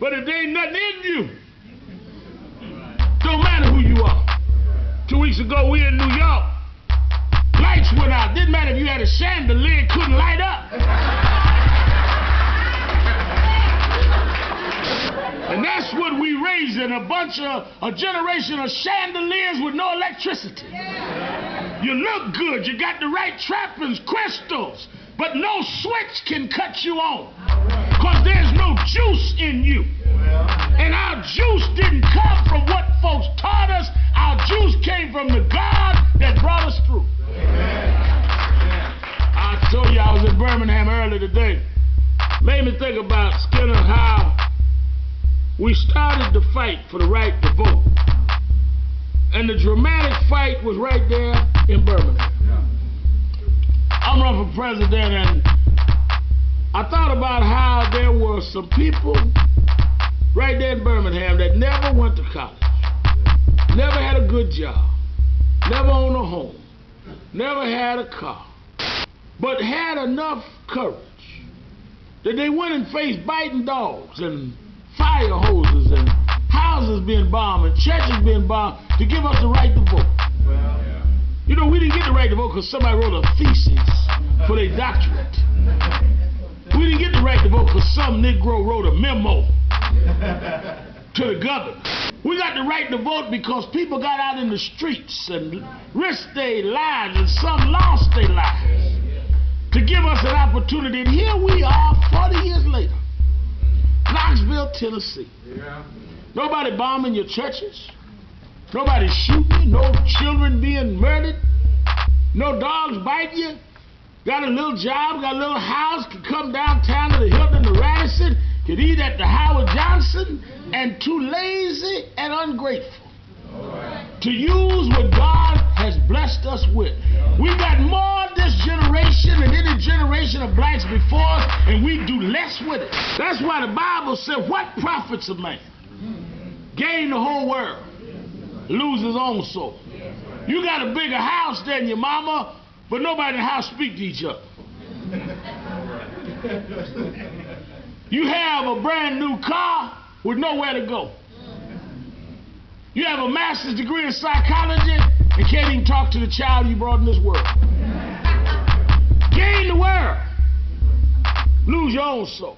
But if there ain't nothing in you, don't matter who you are. 2 weeks ago, we in New York. Lights went out. Didn't matter if you had a chandelier, it couldn't light up. And that's what we raising, a generation of chandeliers with no electricity. You look good, you got the right trappings, crystals, but no switch can cut you on, because there's no juice in you. And our juice didn't come from what folks taught us. Our juice came from the God that brought us through. I told you I was in Birmingham earlier today. Made me think about Skinner, how we started the fight for the right to vote. And the dramatic fight was right there in Birmingham. I'm running for president, and I thought about how there were some people right there in Birmingham that never went to college, never had a good job, never owned a home, never had a car, but had enough courage that they went and faced biting dogs and fire hoses and houses being bombed and churches being bombed to give us the right to vote. You know, we didn't get the right to vote because somebody wrote a thesis for their doctorate. We didn't get the right to vote because some Negro wrote a memo to the governor. We got the right to vote because people got out in the streets and risked their lives, and some lost their lives to give us an opportunity. And here we are 40 years later, Knoxville, Tennessee. Nobody bombing your churches. Nobody shooting you. No children being murdered. No dogs biting you. Got a little job, got a little house, can come downtown to the Hilton, the Radisson, can eat at the Howard Johnson, and too lazy and ungrateful to use what God has blessed us with. We got more this generation than any generation of blacks before us, and we do less with it. That's why the Bible said, what profits a man? Gain the whole world, lose his own soul. You got a bigger house than your mama, but nobody in the house speak to each other. You have a brand new car with nowhere to go. You have a master's degree in psychology and can't even talk to the child you brought in this world. Gain the world, lose your own soul.